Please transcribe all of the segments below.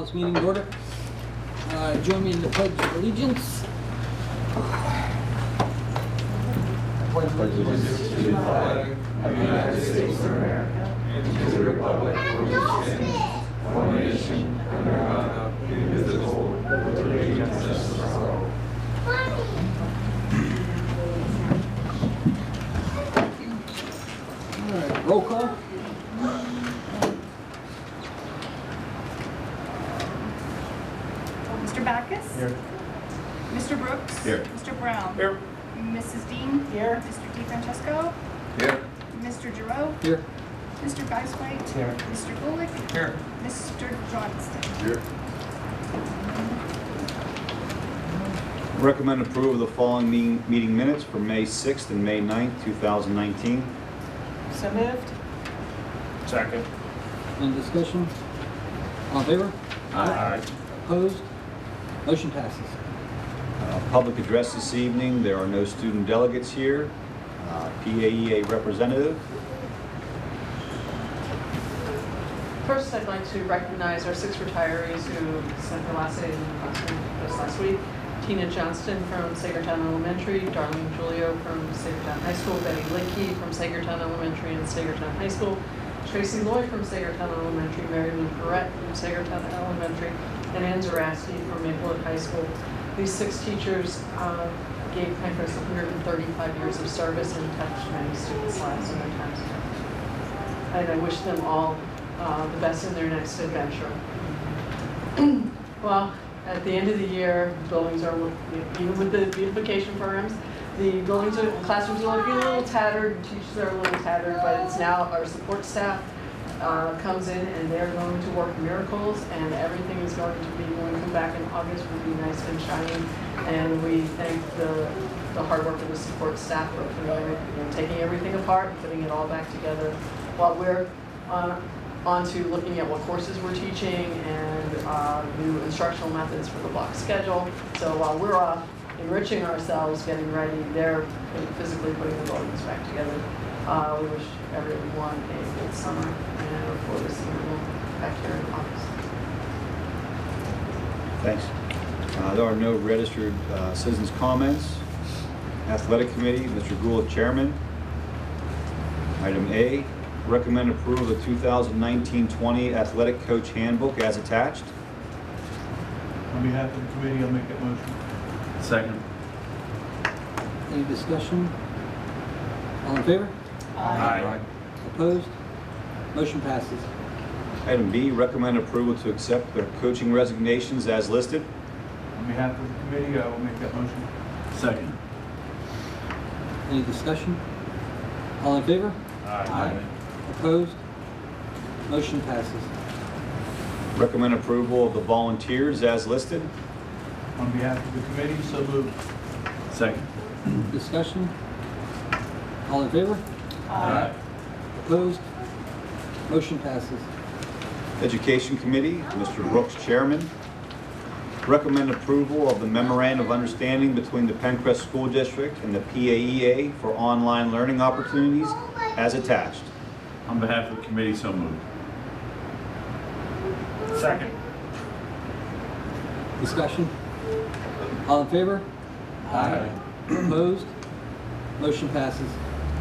this meeting to order. Join me in the Pledge of Allegiance. Pledge allegiance to the flag of the United States of America and to the republic for which it stands, one nation, under God, indivisible, with liberty and justice for all. All right, roll call. Mr. Backus? Here. Mr. Brooks? Here. Mr. Brown? Here. Mrs. Dean? Here. Mr. DeFrancesco? Here. Mr. Giroux? Here. Mr. Geisweit? Here. Mr. Gulick? Here. Mr. Johnston? Here. Recommend approval of the following meeting minutes for May 6th and May 9th, 2019. So moved. Second. Any discussion? All in favor? Aye. Opposed? Motion passes. Public address this evening. There are no student delegates here. PAEA representative. First, I'd like to recognize our 6 retirees who spent their last days in the classroom just last week. Tina Johnston from Sagertown Elementary, Darlene Julio from Sagertown High School, Betty Lickey from Sagertown Elementary and Sagertown High School, Tracy Lloyd from Sagertown Elementary, Mary Lou Perrette from Sagertown Elementary, and Ann Zaraski from Meadville High School. These 6 teachers gave PENNCREST 135 years of service and touched many students' lives in their time together. And I wish them all the best in their next adventure. Well, at the end of the year, buildings are, even with the beautification programs, the classrooms are looking a little tattered, teachers are a little tattered, but it's now our support staff comes in and they're going to work miracles, and everything is going to be, when we come back in August, will be nice and shiny. And we thank the hard work of the support staff for taking everything apart and putting it all back together, while we're on to looking at what courses we're teaching and new instructional methods for the block schedule. So while we're off enriching ourselves, getting ready, they're physically putting the buildings back together. We wish everyone a good summer, and I look forward to seeing you back here in August. Thanks. There are no registered citizens' comments. Athletic Committee, Mr. Gulick, Chairman. Item A, recommend approval of the 2019-20 Athletic Coach Handbook as attached. On behalf of the committee, I'll make that motion. Second. Any discussion? All in favor? Aye. Opposed? Motion passes. Item B, recommend approval to accept the coaching resignations as listed. On behalf of the committee, I will make that motion. Second. Any discussion? All in favor? Aye. Opposed? Motion passes. Recommend approval of the volunteers as listed. On behalf of the committee, so moved. Second. Discussion? All in favor? Aye. Opposed? Motion passes. Education Committee, Mr. Brooks, Chairman. Recommend approval of the Memorandum of Understanding between the PENNCREST School District and the PAEA for online learning opportunities as attached. On behalf of the committee, so moved. Second. Discussion? All in favor? Aye. Opposed? Motion passes.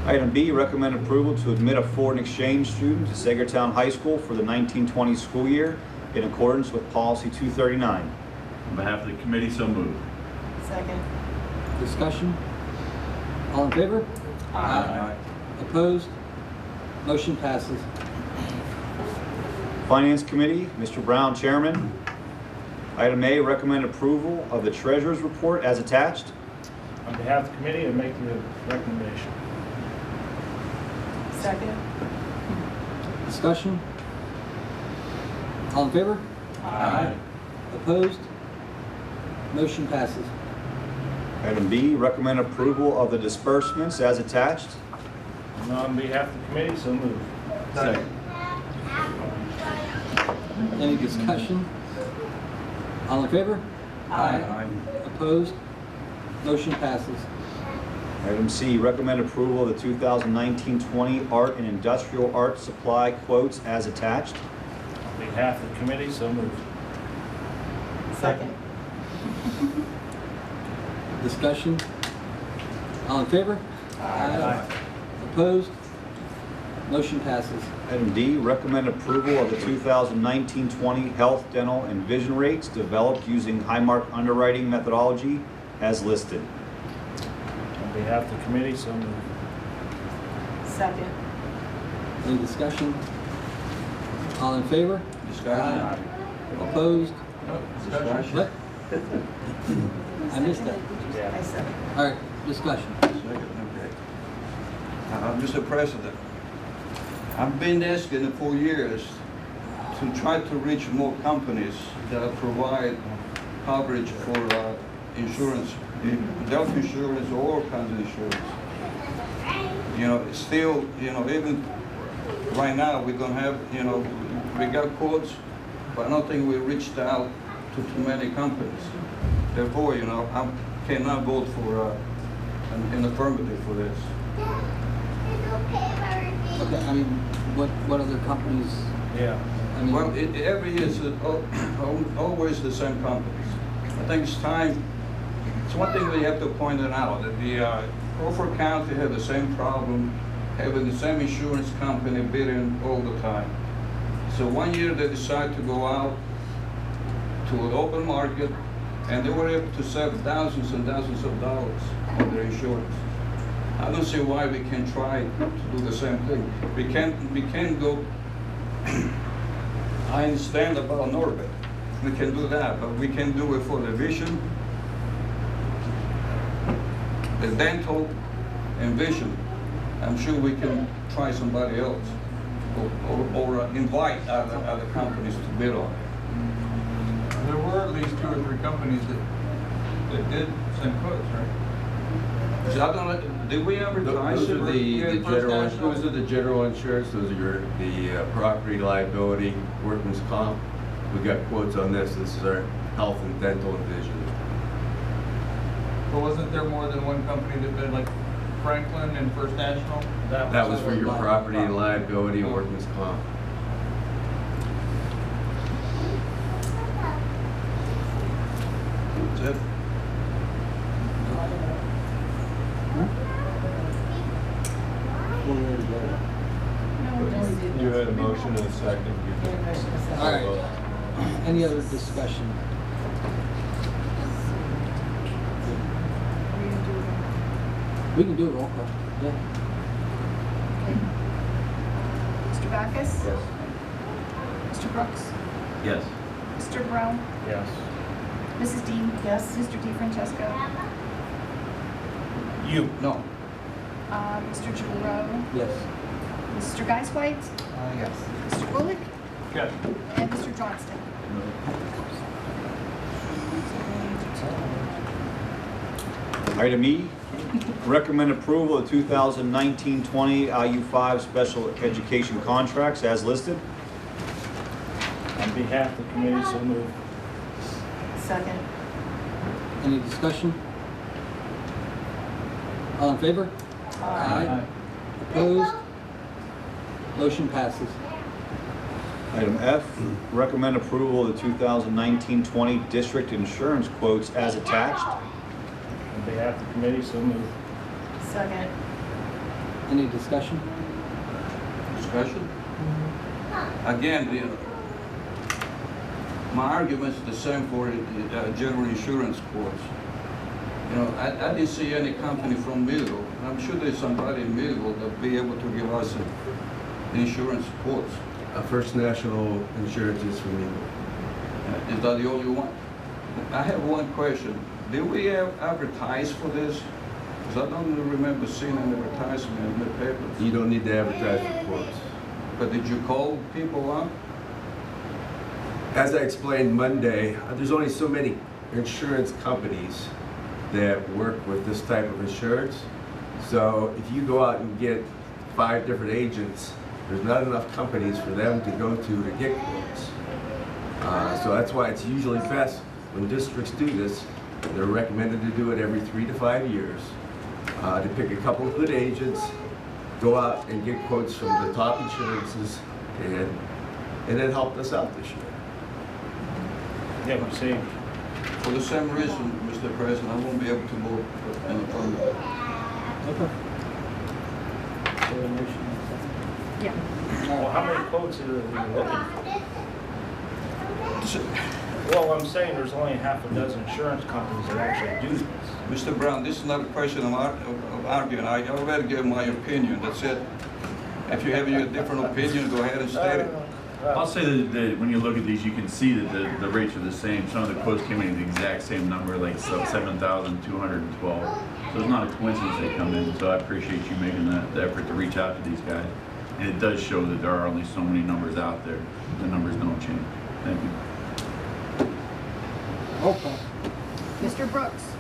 Item B, recommend approval to admit a foreign exchange student to Sagertown High School for the 1920 school year in accordance with Policy 239. On behalf of the committee, so moved. Second. Discussion? All in favor? Opposed? Motion passes. Finance Committee, Mr. Brown, Chairman. Item A, recommend approval of the Treasurer's Report as attached. On behalf of the committee, I make the recommendation. Second. Discussion? All in favor? Aye. Opposed? Motion passes. Item B, recommend approval of the disbursements as attached. And on behalf of the committee, so moved. Second. Any discussion? All in favor? Aye. Opposed? Motion passes. Item C, recommend approval of the 2019-20 Art and Industrial Art Supply quotes as attached. On behalf of the committee, so moved. Second. Discussion? All in favor? Aye. Opposed? Motion passes. Item D, recommend approval of the 2019-20 health, dental, and vision rates developed using Highmark underwriting methodology as listed. On behalf of the committee, so moved. Second. Any discussion? All in favor? Discussion? Opposed? Discussion? What? I missed that. I said. All right, discussion. Second, okay. Mr. President, I've been asking for years to try to reach more companies that provide coverage for insurance, health insurance, or all kinds of insurance. You know, still, you know, even right now, we don't have, you know, we got quotes, but I don't think we reached out to too many companies. Therefore, you know, I cannot vote for an affirmative for this. Okay, I mean, what other companies, Yeah. I mean, Well, every year it's always the same companies. I think it's time, it's one thing we have to point it out, that the Crawford County had the same problem, having the same insurance company bidding all the time. So one year they decided to go out to an open market, and they were able to save thousands and thousands of dollars on their insurance. I don't see why we can't try to do the same thing. We can't go, I understand about Norbert, we can do that, but we can do it for the vision, the dental, and vision. I'm sure we can try somebody else, or invite other companies to bid on it. There were at least 2 or 3 companies that did send quotes, right? So I don't know, did we advertise Those it? are the First general, National? those are the general insurance, those are the property liability, workman's comp. We got quotes on this is our health and dental and vision. But wasn't there more than one company that did, like Franklin and First National? That was for your property and liability and workman's comp. That's it. You had a motion and a second. all right. Any other discussion? We can do a roll call, yeah. Mr. Backus? Yes. Mr. Brooks? Yes. Mr. Brown? Yes. Mrs. Dean? Yes. Mr. DeFrancesco? You. No. Mr. Giroux? Yes. Mr. Geiswhite? Yes. Mr. Gulick? Yes. And Mr. Johnston? Item E, recommend approval of 2019-20 IU5 special education contracts as listed. On behalf of the committee, so moved. Second. Any discussion? All in favor? Aye. Opposed? Motion passes. Item F, recommend approval of the 2019-20 district insurance quotes as attached. On behalf of the committee, so moved. Second. Any discussion? Discussion? Again, my argument's the same for general insurance quotes. You know, I didn't see any company from Meadville. I'm sure there's somebody in Meadville that'll be able to give us insurance quotes. First National Insurance is from me. Is that the only one? I have one question. Did we advertise for this? Because I don't remember seeing an advertisement in the papers. You don't need to advertise for quotes. But did you call people up? As I explained Monday, there's only so many insurance companies that work with this type of insurance. So if you go out and get 5 different agents, there's not enough companies for them to go to get quotes. So that's why it's usually best when districts do this, they're recommended to do it every 3 to 5 years, to pick a couple of good agents, go out and get quotes from the top insurances, and it helped us out this year. Yeah, we see, For the same reason, Mr. President, I won't be able to vote in affirmative. Okay. So a motion and a second. Yeah. Well, how many quotes are you looking for? Well, I'm saying there's only half a dozen insurance companies that actually do this. Mr. Brown, this is not a question of arguing. I already gave my opinion. That's it. If you have a different opinion, go ahead and state it. I'll say that when you look at these, you can see that the rates are the same. Some of the quotes came in the exact same number, like 7,212. So it's not a coincidence they come in. So I appreciate you making the effort to reach out to these guys. And it does show that there are only so many numbers out there. The numbers don't change. Thank you. Roll call. Mr. Brooks.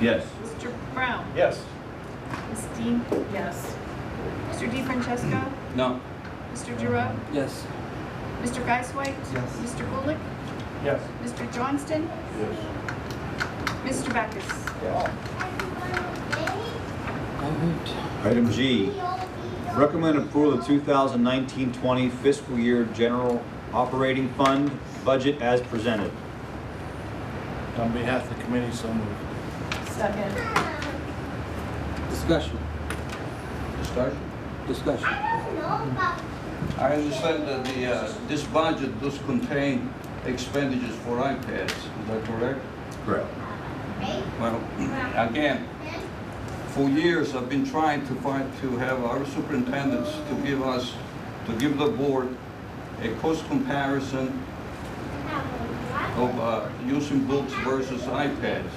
Yes. Mr. Brown. Yes. Ms. Dean. Yes. Mr. DeFrancesco. No. Mr. Giroux. Yes. Mr. Geiswhite. Yes. Mr. Gulick. Yes. Mr. Johnston. Yes. Mr. Backus. All right. Item G, recommend approval of 2019-20 fiscal year general operating fund budget as presented. On behalf of the committee, so moved. Second. Discussion. Discussion? Discussion. I understand that this budget does contain expenditures for iPads. Is that correct? Correct. Well, again, for years I've been trying to have our superintendents to give the board a cost comparison of using books versus iPads.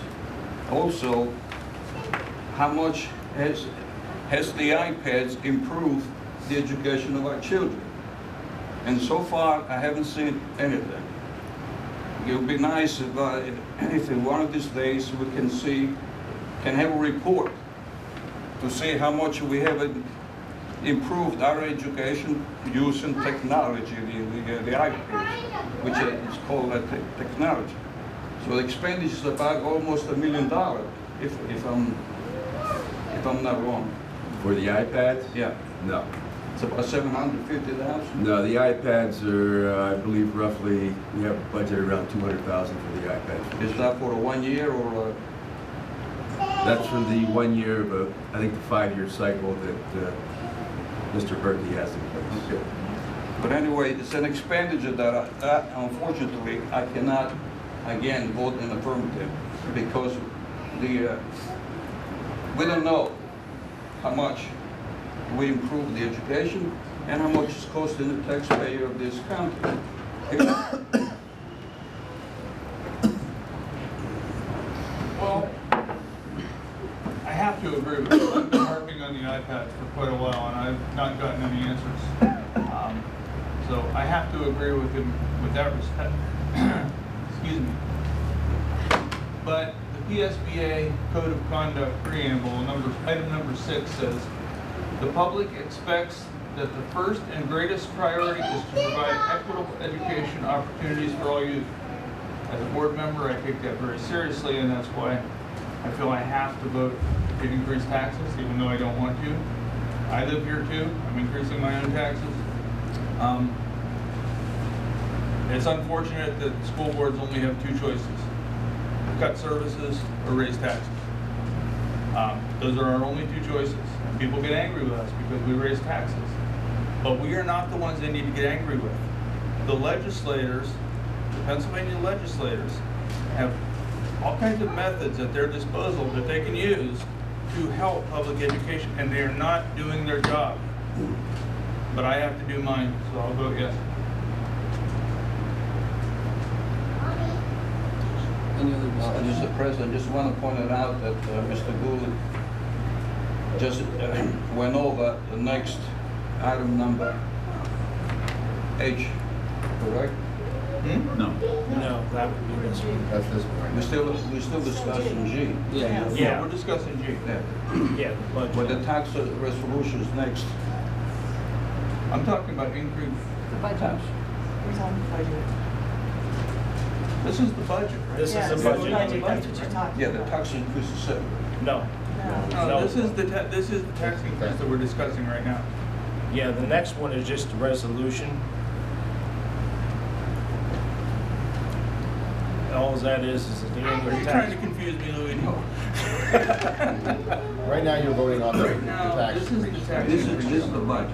Also, how much has the iPads improved the education of our children? And so far, I haven't seen anything. It would be nice if in one of these days we can have a report to see how much we have improved our education using technology, the iPads, which is called technology. So the expenditure is about almost $1 million, if I'm not wrong. For the iPads? Yeah, No. it's about 750,000. No, the iPads are, I believe, roughly, we have budgeted around 200,000 for the iPads. Is that for 1 year or? That's for the 1 year, but I think the 5-year cycle that Mr. Berkey has in place. Okay. But anyway, it's an expenditure that unfortunately I cannot again vote in affirmative because we don't know how much we improve the education and how much it's costing the taxpayer of this county. Well, I have to agree with you. I've been harping on the iPads for quite a while, and I've not gotten any answers. So I have to agree with him with that respect. Excuse me. But the PSBA Code of Conduct Preamble, item number 6 says, the public expects that the first and greatest priority is to provide equitable education opportunities for all youth. As a board member, I take that very seriously, and that's why I feel I have to vote to increase taxes, even though I don't want to. I live here too. I'm increasing my own taxes. It's unfortunate that school boards only have 2 choices: cut services or raise taxes. Those are our only 2 choices. And people get angry with us because we raise taxes. But we are not the ones they need to get angry with. The legislators, the Pennsylvania legislators, have all kinds of methods at their disposal that they can use to help public education, and they are not doing their job. But I have to do mine, so I'll vote yes. Any other discussion? Mr. President, just want to point it out that Mr. Gould just went over the next item number H, correct? No. No, that would be this one. That's this one. We're still discussing G. Yeah. Yeah. We're discussing G. Yeah. Yeah, the budget. But the tax resolution is next. I'm talking about increase. The budget. Tax. Who's on the budget? This is the budget, right? This is the Yeah, budget. That's what you're talking Yeah, about. the tax increase is separate. No. No, this is the tax increase that we're discussing right now. Yeah, the next one is just a resolution. all that is the Are annual you trying to tax. confuse me, Louis? Right now, you're voting on the Right now, tax this is the increase. tax This increase. is the budget.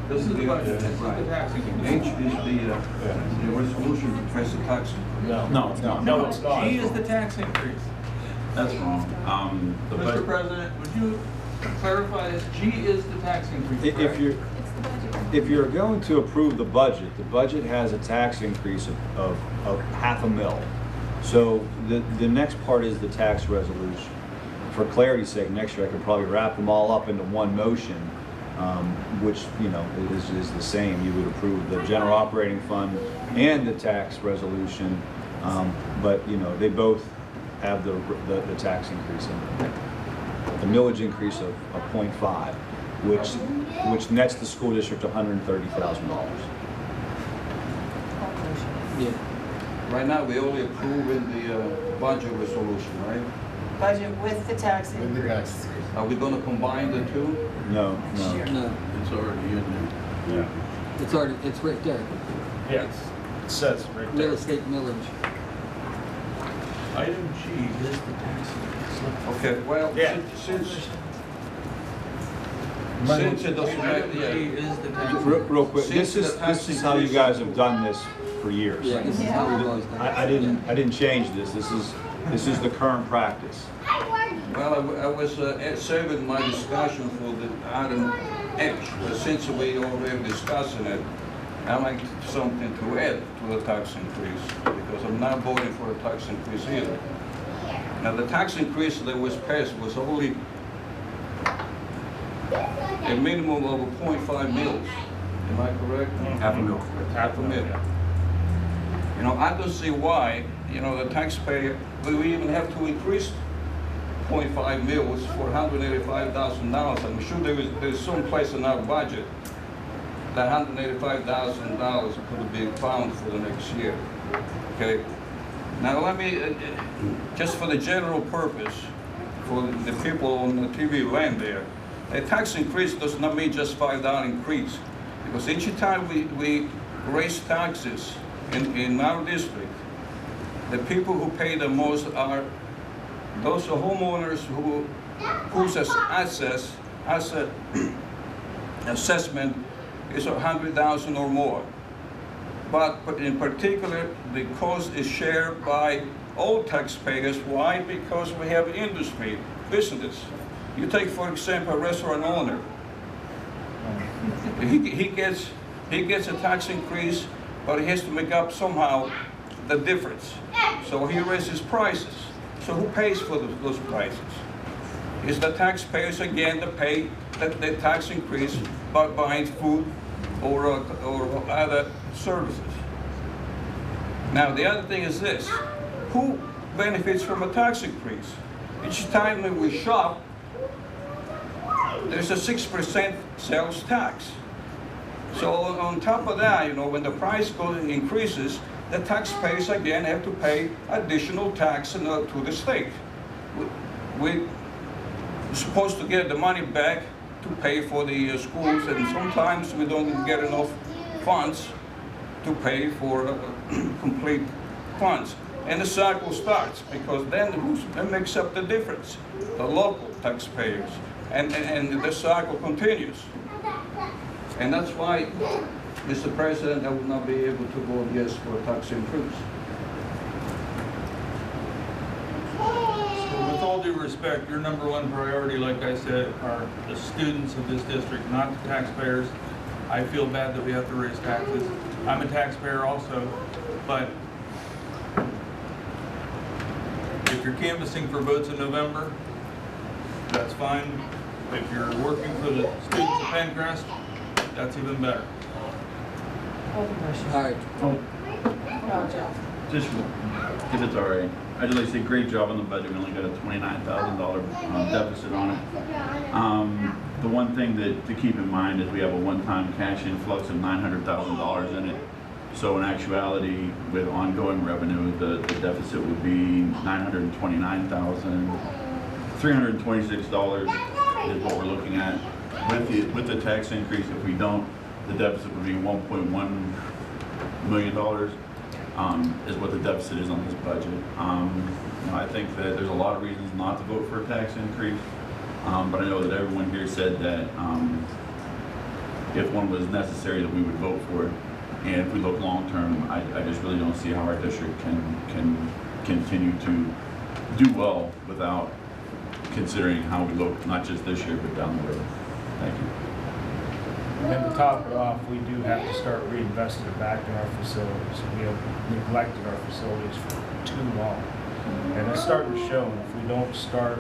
This is the budget, this is the tax H increase. is the resolution to press the tax. No, it's not. No, it's not. G is the tax increase. That's wrong. The Mr. budget, President, would you clarify this? G is the tax increase, If correct? you're, It's the budget. if you're going to approve the budget has a tax increase of $500,000. So the next part is the tax resolution. For clarity's sake, next year I could probably wrap them all up into one motion, which, you know, is the same. You would approve the general operating fund and the tax resolution, but, you know, they both have the tax increase in them. The millage increase of 0.5, which nets the school district $130,000. Yeah. Right now, we only approving the budget resolution, right? Budget with the tax With the increase. tax. Are we gonna combine the two? No. No, it's already in there. Yeah. it's already, it's right there. Yeah, it says right Real there. estate millage. Item G is the tax increase. Okay, well, Yeah. since it doesn't matter, Item G yeah. is the tax increase. Real quick, Since this the tax is how you increase- guys have done this for years. Yeah, this is how we've always done it. I didn't change this. This is the current practice. Well, I was saving my discussion for the item H, but since we already discussing it, I like something to add to the tax increase, because I'm not voting for a tax increase either. Now, the tax increase that was passed was only a minimum of 0.5 mils. Am I correct? $500,000. Half a mil. You know, I don't see why, you know, the taxpayer, we even have to increase 0.5 mils for $185,000. I'm sure there's some place in our budget that $185,000 could be found for the next year. Okay? Now let me, just for the general purpose, for the people on the TV land there, a tax increase does not mean just $5 increase. Because each time we raise taxes in our district, the people who pay the most are those homeowners whose asset assessment is 100,000 or more. But in particular, the cost is shared by all taxpayers. Why? Because we have industry, business. You take, for example, a restaurant owner. He gets a tax increase, but he has to make up somehow the difference. So he raises prices. So who pays for those prices? It's the taxpayers again that pay the tax increase by buying food or other services. Now the other thing is this: who benefits from a tax increase? Each time that we shop, there's a 6% sales tax. So on top of that, you know, when the price increases, the taxpayers again have to pay additional tax to the state. We're supposed to get the money back to pay for the schools, and sometimes we don't get enough funds to pay for complete funds. And the cycle starts, because then who makes up the difference? The local taxpayers. And the cycle continues. And that's why, Mr. President, I will not be able to vote yes for a tax increase. So with all due respect, your number one priority, like I said, are the students of this district, not the taxpayers. I feel bad that we have to raise taxes. I'm a taxpayer also, but if you're canvassing for votes in November, that's fine. If you're working for the students of PENNCREST, that's even better. Open motion. All right. No, Joe. Just, if it's all right, I'd just like to say great job on the budget. We only got a $29,000 deficit on it. The one thing that to keep in mind is we have a one-time cash influx of $900,000 in it. So in actuality, with ongoing revenue, the deficit would be $929,326 is what we're looking at. With the tax increase, if we don't, the deficit would be $1.1 million. is what the deficit is on this budget. I think that there's a lot of reasons not to vote for a tax increase, but I know that everyone here said that if one was necessary, that we would vote for it. And if we look long-term, I just really don't see how our district can continue to do well without considering how we look, not just this year, but down the road. Thank you. And to top it off, we do have to start reinvesting it back in our facilities. We have neglected our facilities for too long. And it's starting to show. If we don't start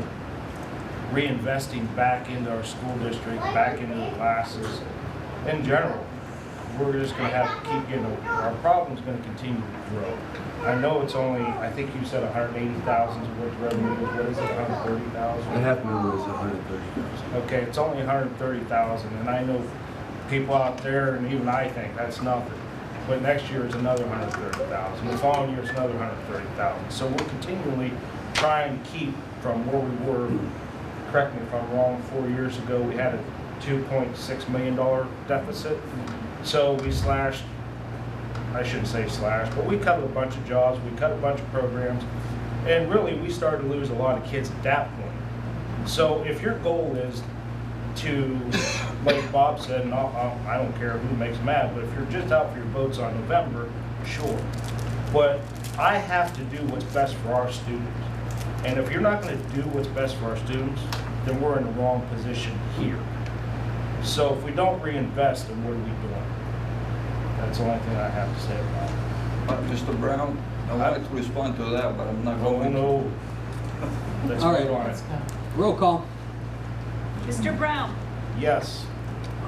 reinvesting back into our school district, back into the classes, in general, we're just going to have to keep getting, our problem's going to continue to grow. I know it's only, I think you said 180,000 is what the revenue is. What is it, 130,000? I have number is 130,000. Okay, it's only 130,000, and I know people out there, and even I think that's nothing. But next year is another 130,000. The following year is another 130,000. So we're continually trying to keep from where we were. Correct me if I'm wrong. 4 years ago, we had a $2.6 million deficit. So we slashed. I shouldn't say slashed, but we cut a bunch of jobs. We cut a bunch of programs, and really we started to lose a lot of kids at that point. So if your goal is to, like Bob said, and I don't care who makes mad, but if you're just out for your votes on November, sure. But I have to do what's best for our students. And if you're not going to do what's best for our students, then we're in the wrong position here. So if we don't reinvest, then what are we doing? That's the only thing I have to say about it. Mr. Brown, I wanted to respond to that, but I'm not going to. No. Let's All right. vote on it. Roll call. Mr. Brown? Yes.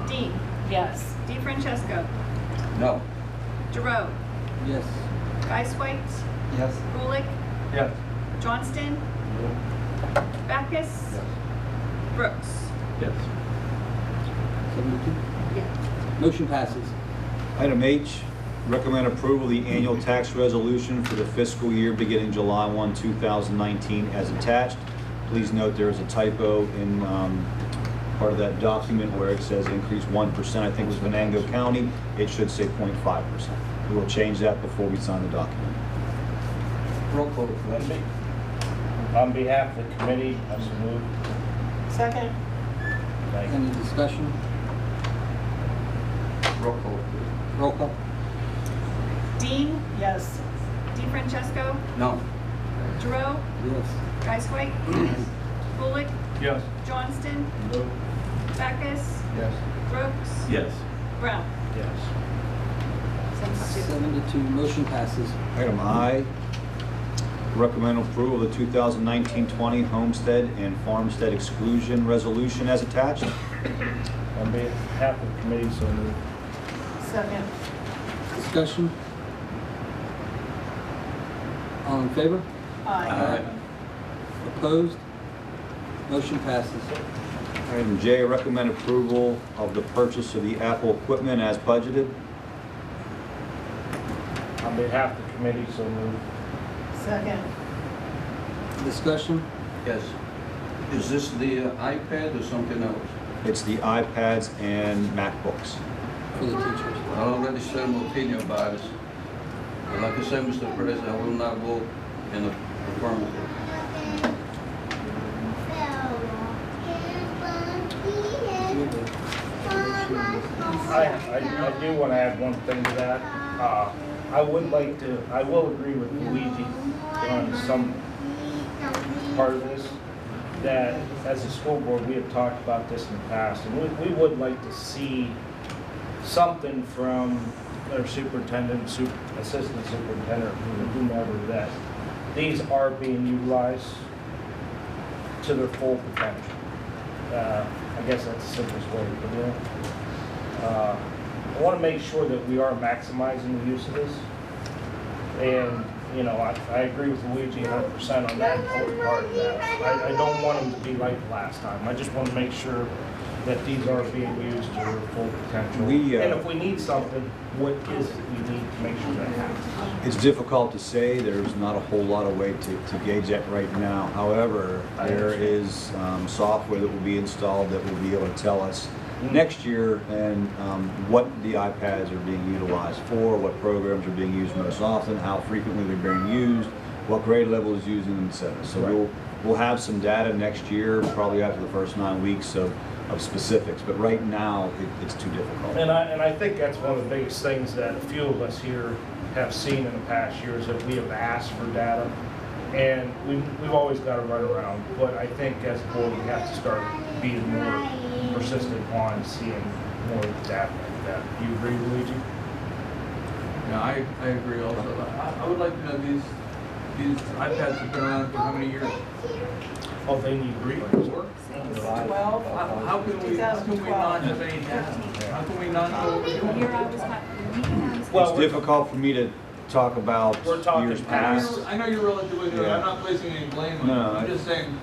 Dean? Yes. DeFrancesco? No. Giroux? Yes. Geiswhite? Yes. Gulick? Yes. Johnston? Backus? Brooks? Yes. 72. Yeah. Motion passes. Item H, recommend approval of the annual tax resolution for the fiscal year beginning July 1, 2019 as attached. Please note there is a typo in part of that document where it says increase 1%. I think it was Venango County. It should say 0.5%. We will change that before we sign the document. Roll call, please. On behalf of the committee, I so move. Second? Thank you. Any discussion? Roll call, please. Roll call. Dean? Yes. DeFrancesco? No. Giroux? Yes. Geiswhite? Gulick? Yes. Johnston? No. Backus? Yes. Brooks? Yes. Brown? Yes. 72. Motion passes. Item I, recommend approval of the 2019-20 homestead and farmstead exclusion resolution as attached. On behalf of the committee, so move. Second? Discussion? All in favor? Aye. Opposed? Motion passes. Item J, recommend approval of the purchase of the Apple equipment as budgeted. On behalf of the committee, so move. Second? Discussion? Yes. Is this the iPad or something else? It's the iPads and MacBooks. For the teachers. I already said my opinion about it. But like I said, Mr. President, I will not vote in the affirmative. I do want to add one thing to that. I will agree with Luigi on some part of this, that as a school board, we have talked about this in the past, and we would like to see something from our superintendent, assistant superintendent, whomever, that these are being utilized to their full potential. I guess that's the simplest way to put it. I want to make sure that we are maximizing the use of this. And, you know, I agree with Luigi 100% on that important part of that. I don't want them to be like last time. I just want to make sure that these are being used to their full potential. And if we need something, what is it we need to make sure that happens? It's difficult to say. There's not a whole lot of way to gauge that right now. However, there is software that will be installed that will be able to tell us next year and what the iPads are being utilized for, what programs are being used most often, how frequently they're being used, what grade level is using them, etc. So Right. we'll have some data next year, probably after the first 9 weeks of specifics, but right now it's too difficult. And I think that's one of the biggest things that a few of us here have seen in the past years, that we have asked for data, and we've always got to run around. But I think as a board, we have to start being more persistent on seeing more data like that. Do you agree, Luigi? Yeah, I agree also. I would like to know these iPads have been around for how many years? Oh, then you agree? 12. How can we not have any data? How can we not know what we're doing? Year I was not, Well, It's difficult for me to talk about We're talking years past. past. I know you're relatively new, Yeah. I'm not placing any blame on No, you. I'm just saying,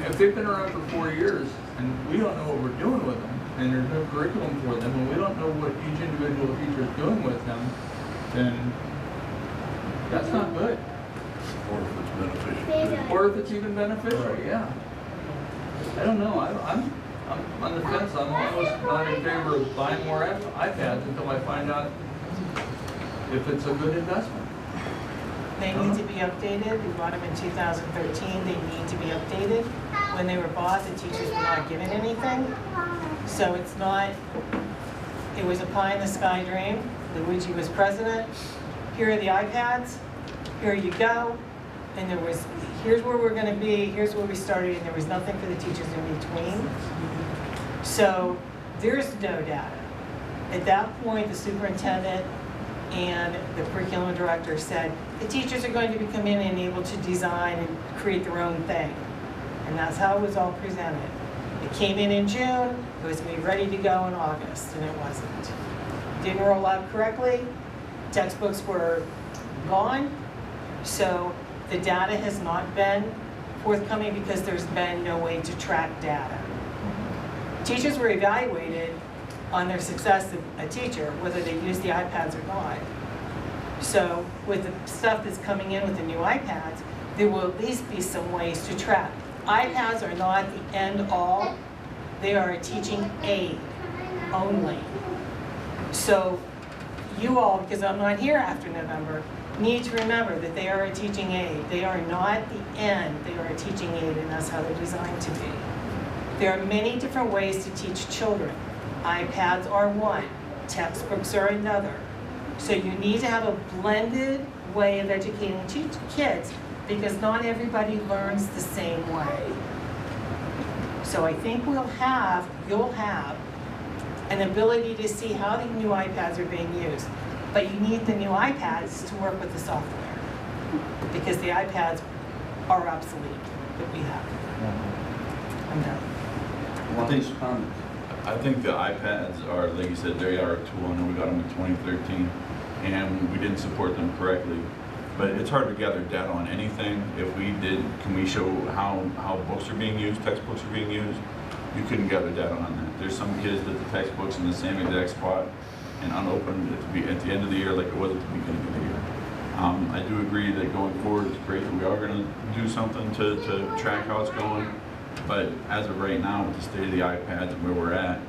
if they've been around for 4 years and we don't know what we're doing with them, and there's no curriculum for them, and we don't know what each individual teacher is doing with them, then that's not good. Or if it's beneficial. Or if it's even beneficial, yeah. I don't know, I'm on the fence, I'm almost not in favor of buying more iPads until I find out if it's a good investment. They need to be updated. We bought them in 2013. They need to be updated. When they were bought, the teachers were not given anything. So it's not, it was a pie in the sky dream. Luigi was president. Here are the iPads. Here you go. And there was, here's where we're gonna be, here's where we started, and there was nothing for the teachers in between. So there's no data. At that point, the superintendent and the curriculum director said, the teachers are going to be coming in and able to design and create their own thing. And that's how it was all presented. It came in June, it was gonna be ready to go in August, and it wasn't. Didn't roll out correctly, textbooks were gone, so the data has not been forthcoming because there's been no way to track data. Teachers were evaluated on their success of a teacher, whether they use the iPads or not. So with the stuff that's coming in with the new iPads, there will at least be some ways to track. iPads are not the end all, they are a teaching aid only. So you all, because I'm not here after November, need to remember that they are a teaching aid. They are not the end, they are a teaching aid, and that's how they're designed to be. There are many different ways to teach children. iPads are one, textbooks are another. So you need to have a blended way of educating kids because not everybody learns the same way. So I think you'll have an ability to see how the new iPads are being used. But you need the new iPads to work with the software because the iPads are obsolete that we have. I'm done. I think the iPads are, like you said, they are a tool. I know we got them in 2013 and we didn't support them correctly. But it's hard to gather data on anything. If we did, can we show how books are being used, textbooks are being used? You couldn't gather data on that. There's some kids that the textbook's in the same exact spot and unopened at the end of the year like it was at the beginning of the year. I do agree that going forward, it's great that we are going to do something to track how it's going. But as of right now, with the state of the iPads and where we're at,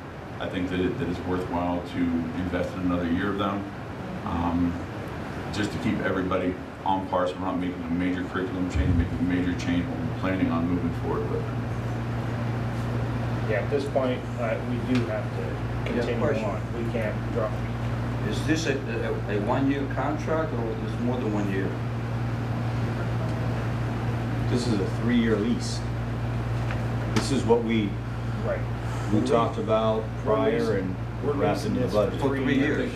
I think that it's worthwhile to invest in another year of them, just to keep everybody on par so we're not making a major curriculum change, making a major change when we're planning on moving forward with it. Yeah, at this point, we do have to continue question. on. We can't drop. Is this a 1-year contract or is it more than 1 year? This is a 3-year lease. This is what we Right. talked about prior and We're wrapped into the leasing this budget. For 3 years.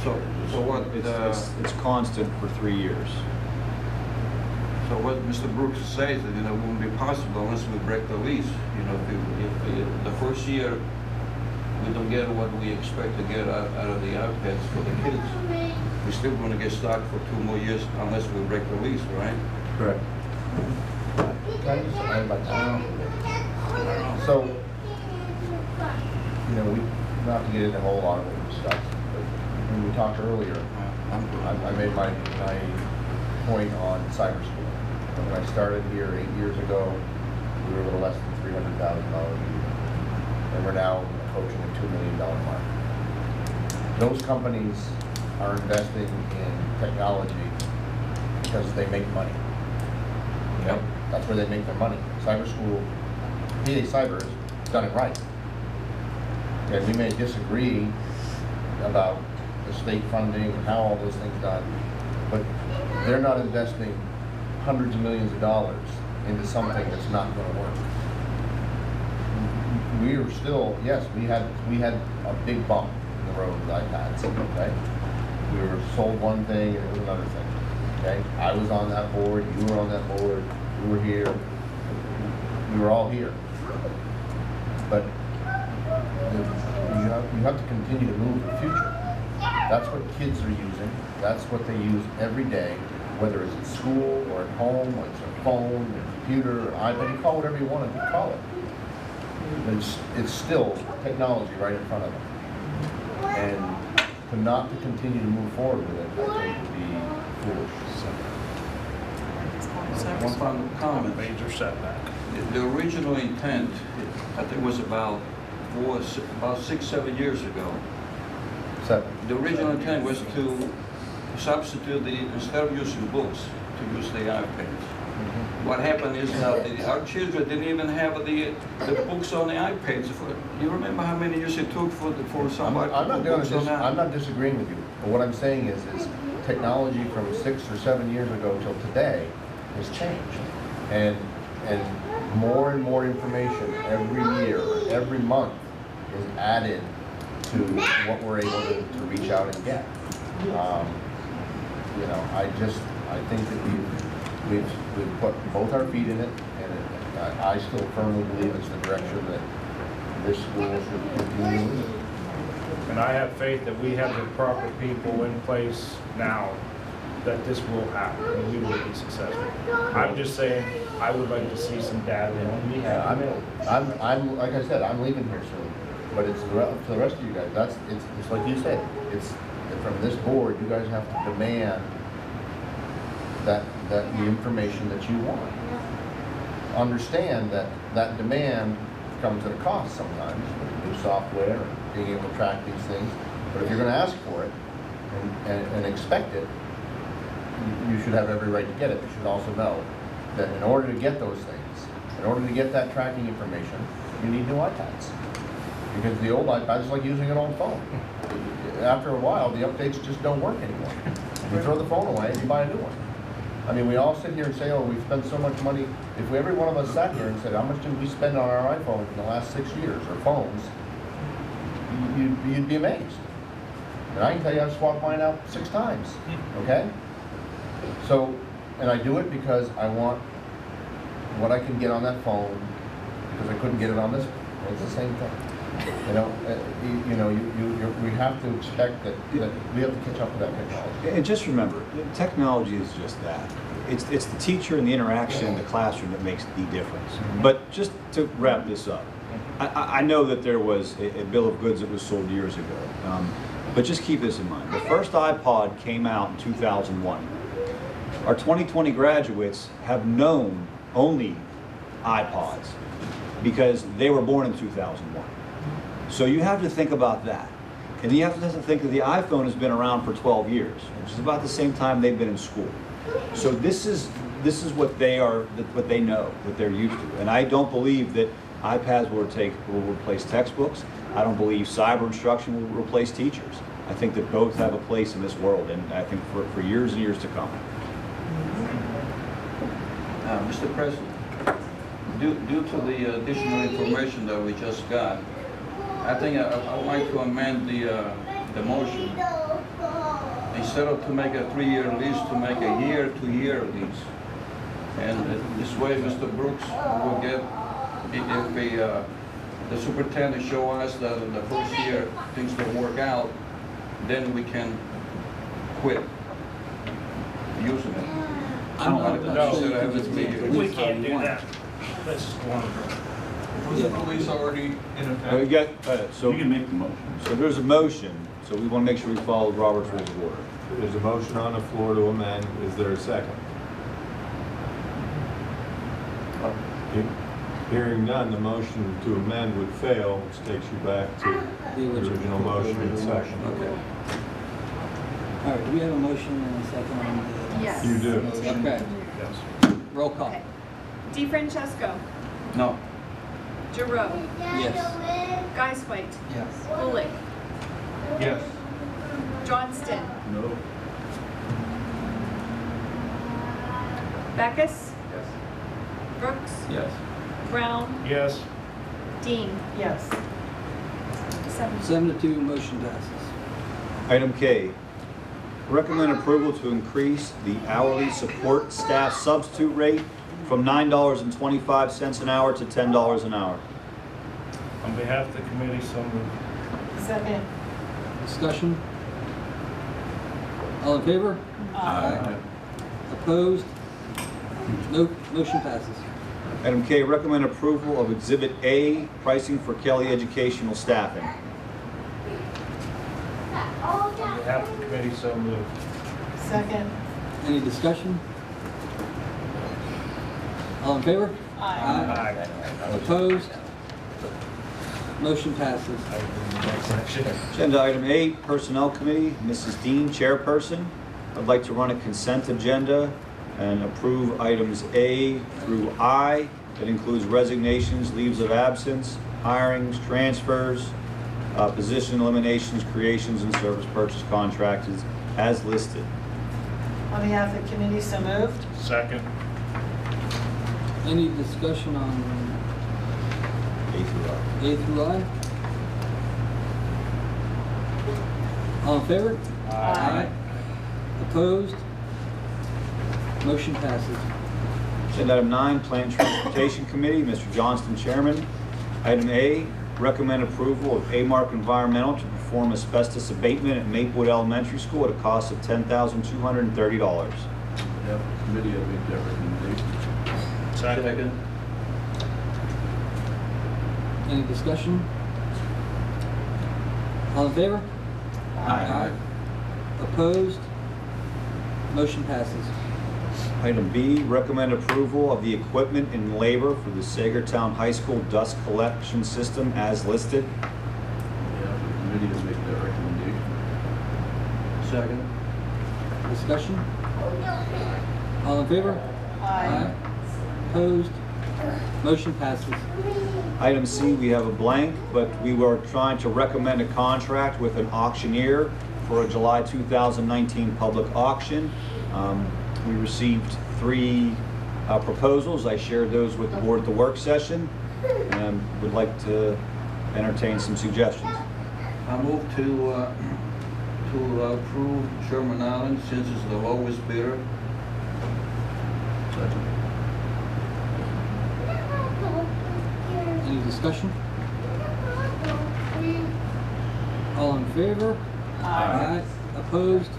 So what? It's constant for 3 years. So what Mr. Brooks says that it won't be possible unless we break the lease. If the first year we don't get what we expect to get out of the iPads for the kids, we're still going to get stuck for 2 more years unless we break the lease, right? Correct. So, we not to get into a whole lot of stuff, but when we talked earlier, I made my point on cyber school. When I started here 8 years ago, we were a little less than $300,000 a year. and we're now approaching a $2 million mark. Those companies are investing in technology because they make money. Yep. That's where they make their money. Cyber school, PA Cyber has done it right. And we may disagree about the state funding and how all those things done, but they're not investing hundreds of millions of dollars into something that's not going to work. We are still, yes, we had a big bump in the road with iPads, okay? We were sold one thing and it was another thing, okay? I was on that board, you were on that board, we were here, we were all here. But you have to continue to move the future. That's what kids are using. That's what they use every day, whether it's at school or at home, or it's a phone, a computer, or iPad. You call it whatever you want to call it. But it's still technology right in front of them. And to continue to move forward with it, I think would be foolish. One final comment. Major setback. The original intent, I think, was about 6, 7 years ago. 7. The original intent was to substitute instead of using books, to use the iPads. What happened is that our children didn't even have the books on the iPads. You remember how many years it took for somebody I'm to not put books on that? I'm not disagreeing with you. But what I'm saying is technology from 6 or 7 years ago till today has changed, and more and more information every year, every month is added to what we're able to reach out and get. You know, I think that we've put both our feet in it, and I still firmly believe it's the direction that this school should continue. And I have faith that we have the proper people in place now that this will happen and we will be successful. I'm just saying, I would like to see some data on we have. I'm like I said, I'm leaving here soon, but it's for the rest of you guys. It's like you said. It's from this board. You guys have to demand that the information that you want. Understand that demand comes at a cost sometimes with new software and being able to track these things. But if you're going to ask for it and expect it, you should have every right to get it. You should also know that in order to get those things, in order to get that tracking information, you need new iPads. Because the old iPad is like using an old phone. After a while, the updates just don't work anymore. You throw the phone away and you buy a new one. I mean, we all sit here and say, oh, we spend so much money. If every one of us sat here and said, how much did we spend on our iPhones in the last 6 years, or phones, you'd be amazed. And I can tell you I've swapped mine out 6 times, okay? So, and I do it because I want what I can get on that phone, because I couldn't get it on this one. It's the same thing. You know, we have to expect that we have to catch up with that technology. And just remember, technology is just that. It's the teacher and the interaction in the classroom that makes the difference. But just to wrap this up, I know that there was a bill of goods that was sold years ago, but just keep this in mind. The first iPod came out in 2001. Our 2020 graduates have known only iPods because they were born in 2001. So you have to think about that. And you have to think that the iPhone has been around for 12 years, which is about the same time they've been in school. So this is what they are, what they know, what they're used to. And I don't believe that iPads will replace textbooks. I don't believe cyber instruction will replace teachers. I think that both have a place in this world, and I think for years and years to come. Mr. President, due to the additional information that we just got, I think I would like to amend the motion. Instead of to make a 3-year lease, to make a year-to-year lease. And this way, Mr. Brooks will get, if the superintendent show us that in the first year things don't work out, then we can quit using it. I don't know. We can't do that. That's just one. Wasn't the lease already in effect? We got, so You can make the motion. So there's a motion, so we want to make sure we follow Robert's Rules of Order. There's a motion on the floor to amend. Is there a second? Hearing none, the motion to amend would fail, which takes you back to The the original motion and second. Okay. All right, do we have a motion and a second on the? Yes. You do. Okay, Yes. roll call. Okay. DeFrancesco. No. Giroux. Yes. Geisweit. Yes. Gulick. Yes. Johnston. No. Backus. Yes. Brooks. Yes. Brown. Yes. Dean. Yes. 7. 7-2, motion passes. Item K, recommend approval to increase the hourly support staff substitute rate from $9.25 an hour to $10 an hour. On behalf of the committee, so moved. Second. Discussion? All in favor? Aye. Opposed? No, motion passes. Item K, recommend approval of Exhibit A, pricing for Kelly educational staffing. On behalf of the committee, so moved. Second. Any discussion? All in favor? Aye. Opposed? Motion passes. I will do the next section. Agenda item 8, Personnel Committee, Mrs. Dean, Chairperson. I'd like to run a consent agenda and approve items A through I. That includes resignations, leaves of absence, hirings, transfers, position eliminations, creations, and service purchase contracts as listed. On behalf of the committee, so moved. Second. Any discussion on A through I. A through I? All in favor? Aye. Opposed? Motion passes. Agenda item 9, Plant Transportation Committee, Mr. Johnston, Chairman. Item A, recommend approval of A-Mark Environmental to perform asbestos abatement at Maplewood Elementary School at a cost of $10,230. Yep, committee, I make that recommendation. Second. Any discussion? All in favor? Aye. Opposed? Motion passes. Item B, recommend approval of the equipment and labor for the Sagertown High School dust collection system as listed. Yeah, the committee will make that recommendation. Second. Discussion? All in favor? Aye. Opposed? Motion passes. Item C, we have a blank, but we were trying to recommend a contract with an auctioneer for a July 2019 public auction. We received 3 proposals. I shared those with the board at the work session and would like to entertain some suggestions. I move to approve Sherman Island since it's the lowest bidder. Second. Any discussion? All in favor? Aye. Opposed?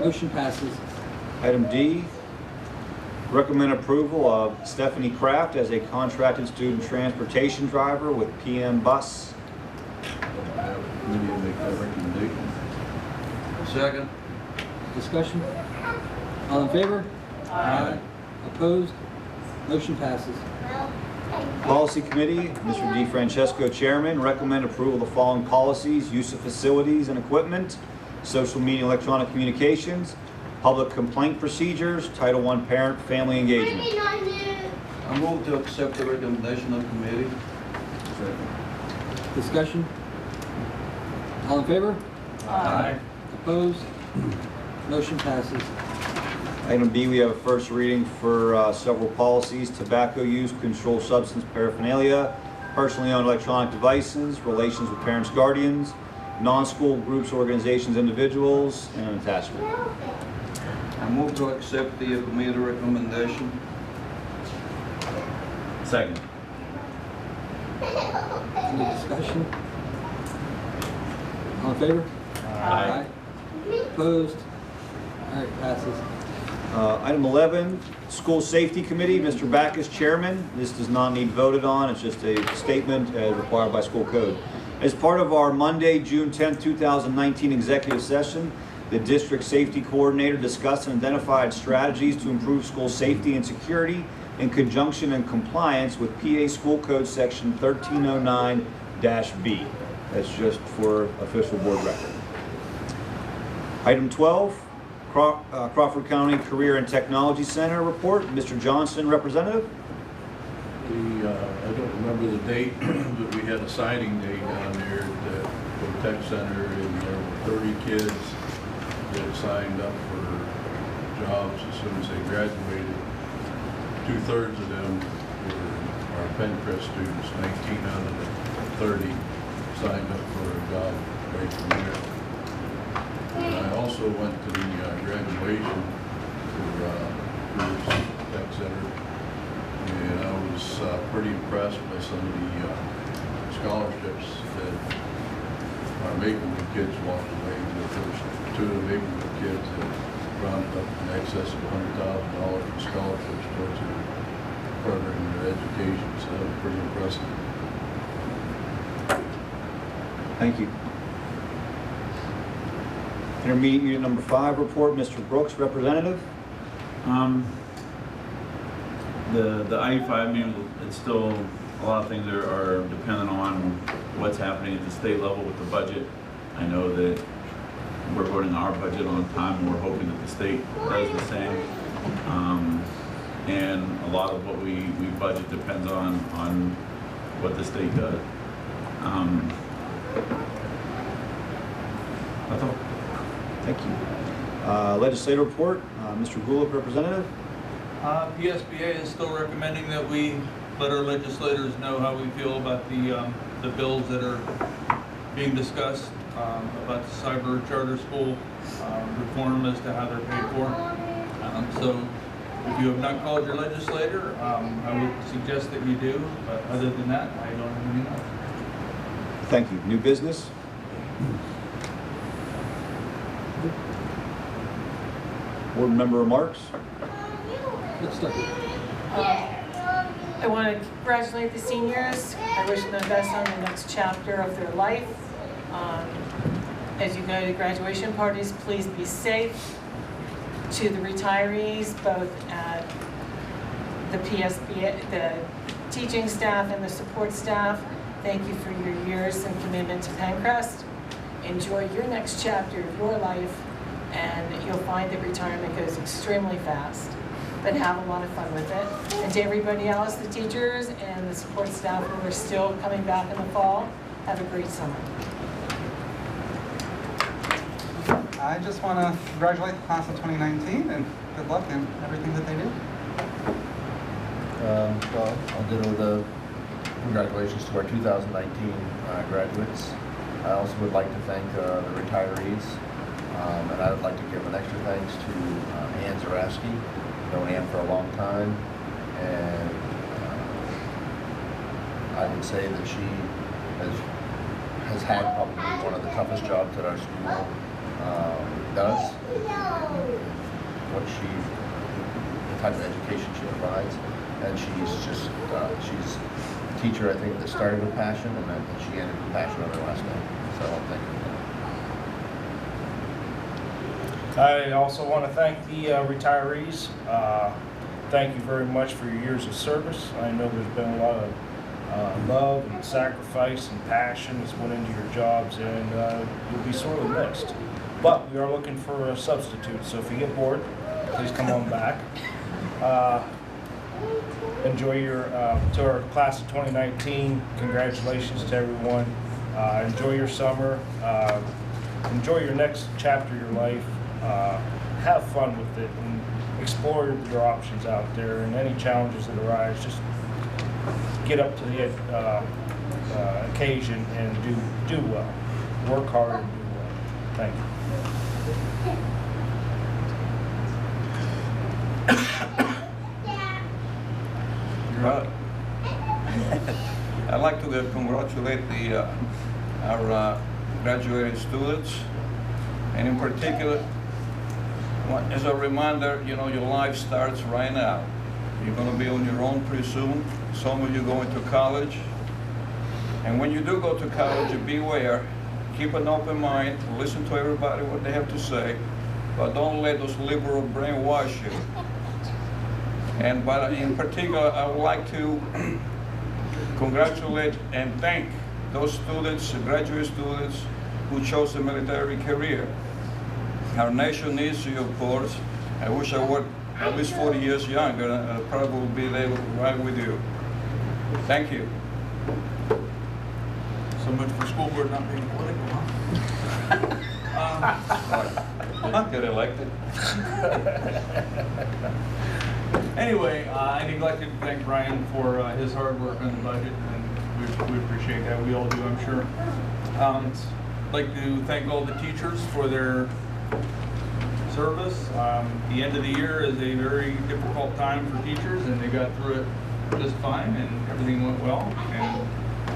Motion passes. Item D, recommend approval of Stephanie Kraft as a contracted student transportation driver with PM Bus. Committee will make that recommendation. Second. Discussion? All in favor? Aye. Opposed? Motion passes. Policy Committee, Mr. DeFrancesco, Chairman, recommend approval of the following policies: use of facilities and equipment, social media and electronic communications, public complaint procedures, Title I parent family engagement. I move to accept the recommendation of committee. Second. Discussion? All in favor? Aye. Opposed? Motion passes. Item B, we have a first reading for several policies: tobacco use, controlled substance paraphernalia, personally owned electronic devices, relations with parents, guardians, non-school groups, organizations, individuals, and an attachment. I move to accept the committee recommendation. Second. Any discussion? All in favor? Aye. Opposed? All right, passes. Item 11, School Safety Committee, Mr. Backus, Chairman. This does not need voted on, it's just a statement as required by school code. As part of our Monday, June 10, 2019 executive session, the district safety coordinator discussed and identified strategies to improve school safety and security in conjunction and compliance with PA School Code Section 1309-B. That's just for official board record. Item 12, Crawford County Career and Technology Center report. Mr. Johnson, representative. I don't remember the date, but we had a signing day down there at the Tech Center, and there were 30 kids that signed up for jobs as soon as they graduated. 2/3 of them were our PENNCREST students. 19 out of the 30 signed up for a job right from there. And I also went to the graduation for Tech Center, and I was pretty impressed by some of the scholarships that our Meadville kids walked away with. There's 2 of the Meadville kids that rounded up in excess of $100,000 in scholarships towards their furthering their education, so that was pretty impressive. Thank you. Intermediate number 5 report, Mr. Brooks, representative. The I-5, I mean, it's still, a lot of things are dependent on what's happening at the state level with the budget. I know that we're voting our budget on time, and we're hoping that the state does the same. And a lot of what we budget depends on what the state does. That's all. Thank you. Legislative report, Mr. Goulart, representative. PSBA is still recommending that we let our legislators know how we feel about the bills that are being discussed, about the cyber charter school reform as to how they're paid for. So if you have not called your legislator, I would suggest that you do, but other than that, I don't have anything else. Thank you. New business? Board member remarks? I want to congratulate the seniors. I wish them the best on the next chapter of their life. As you go to graduation parties, please be safe. To the retirees, both at the PSBA, the teaching staff and the support staff, thank you for your years and commitment to PENNCREST. Enjoy your next chapter of your life, and you'll find that retirement goes extremely fast. But have a lot of fun with it. And to everybody else, the teachers and the support staff who are still coming back in the fall, have a great summer. I just want to congratulate the class of 2019 and good luck in everything that they do. Well, I'll ditto the congratulations to our 2019 graduates. I also would like to thank the retirees, and I would like to give an extra thanks to Ann Zaraski. I've known Ann for a long time, and I would say that she has had probably one of the toughest jobs that our school does, what the type of education she provides, and she's just she's a teacher, I think, that started with passion, and then she ended with passion on her last name. So thank you. I also want to thank the retirees. Thank you very much for your years of service. I know there's been a lot of love and sacrifice and passion that's went into your jobs, and you'll be sorely missed. But we are looking for a substitute, so if you get bored, please come on back. Enjoy your, to our class of 2019, congratulations to everyone. Enjoy your summer. Enjoy your next chapter of your life. Have fun with it and explore your options out there, and any challenges that arise, just get up to the occasion and do well. Work hard and do well. Thank you. I'd like to congratulate our graduating students, and in particular, as a reminder, you know, your life starts right now. You're going to be on your own pretty soon. Some of you going to college, and when you do go to college, beware. Keep an open mind. Listen to everybody what they have to say, but don't let those liberals brainwash you. But in particular, I would like to congratulate and thank those students, graduate students, who chose a military career. Our nation needs you, of course. I wish I were at least 40 years younger. I probably would be there right with you. Thank you. So much for school board not being political, huh? Not get elected. Anyway, I neglected to thank Brian for his hard work on the budget, and we appreciate that. We all do, I'm sure. I'd like to thank all the teachers for their service. The end of the year is a very difficult time for teachers, and they got through it just fine, and everything went well, and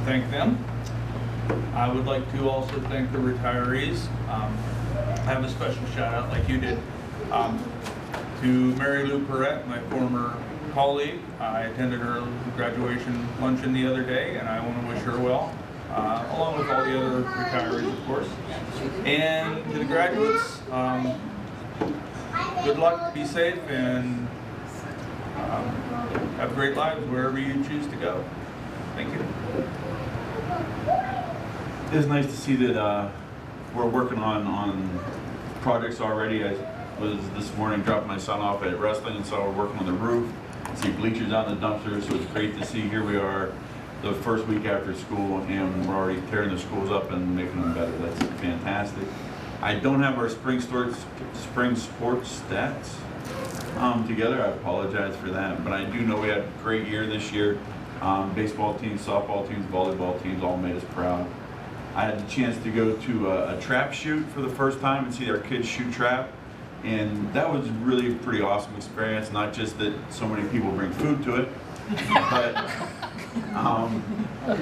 thank them. I would like to also thank the retirees. Have a special shout out, like you did, to Mary Lou Perrette, my former colleague. I attended her graduation luncheon the other day, and I want to wish her well, along with all the other retirees, of course. And to the graduates, good luck, be safe, and have great lives wherever you choose to go. Thank you. It's nice to see that we're working on projects already. I was this morning dropping my son off at wrestling, and so we're working on the roof. See bleachers out in the dumpster, so it's great to see. Here we are, the first week after school, and we're already tearing the schools up and making them better. That's fantastic. I don't have our spring sports stats together. I apologize for that, but I do know we had a great year this year. Baseball teams, softball teams, volleyball teams all made us proud. I had the chance to go to a trap shoot for the first time and see our kids shoot trap, and that was really a pretty awesome experience. Not just that so many people bring food to it, but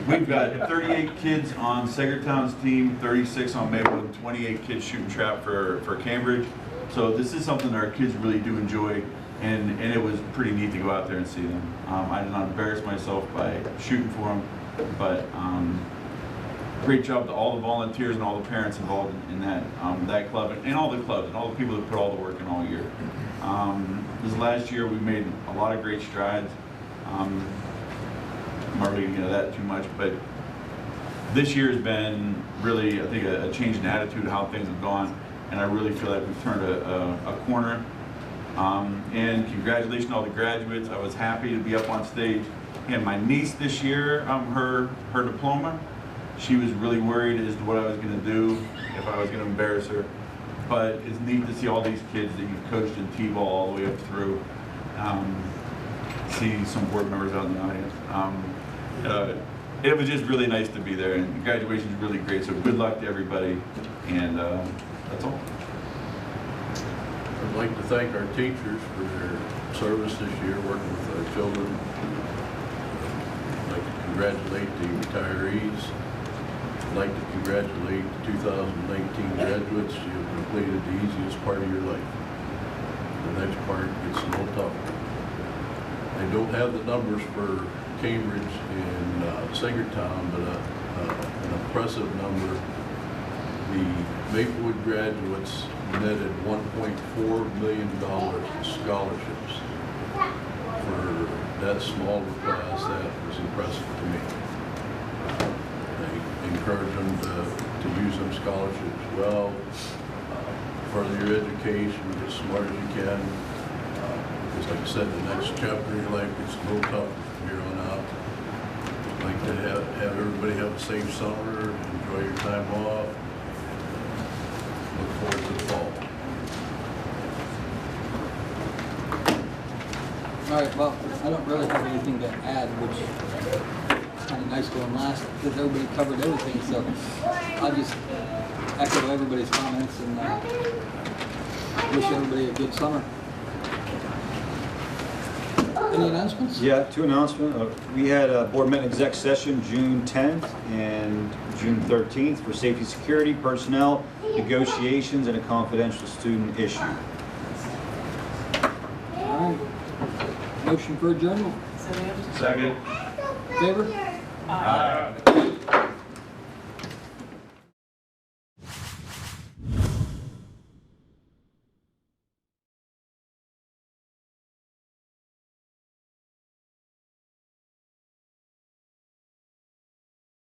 we've got 38 kids on Sagertown's team, 36 on Meadville, and 28 kids shooting trap for Cambridge. So this is something that our kids really do enjoy, and it was pretty neat to go out there and see them. I did not embarrass myself by shooting for them, but great job to all the volunteers and all the parents involved in that club, and all the clubs and all the people that put all the work in all year. This last year we made a lot of great strides. I'm not really into that too much, but this year has been really, I think, a change in attitude of how things have gone, and I really feel like we've turned a corner. And congratulations to all the graduates. I was happy to be up on stage. And my niece this year, her diploma, she was really worried as to what I was going to do, if I was going to embarrass her. But it's neat to see all these kids that you've coached in T-ball all the way up through. See some board members out in the audience. It was just really nice to be there, and graduation is really great. So good luck to everybody, and that's all. I'd like to thank our teachers for their service this year, working with our children. I'd like to congratulate the retirees. I'd like to congratulate the 2019 graduates. You have completed the easiest part of your life. The next part gets a little tougher. I don't have the numbers for Cambridge and Sagertown, but an impressive number. The Maplewood graduates netted $1.4 million in scholarships. For that small class, that was impressive to me. I encourage them to use them scholarships well, further your education, get as smart as you can. Because like I said, the next chapter of your life gets a little tougher from here on out. I'd like to have everybody have a safe summer, enjoy your time off. Look forward to the fall. All right, well, I don't really have anything to add, which is kind of nice going last, because everybody covered everything, so I'll just echo everybody's comments and wish everybody a good summer. Any announcements? Yeah, two announcements. We had a board met exec session June 10th and June 13th for safety, security, personnel, negotiations, and a confidential student issue. All right. Motion for adjournment. So we have Second. Favor? Aye.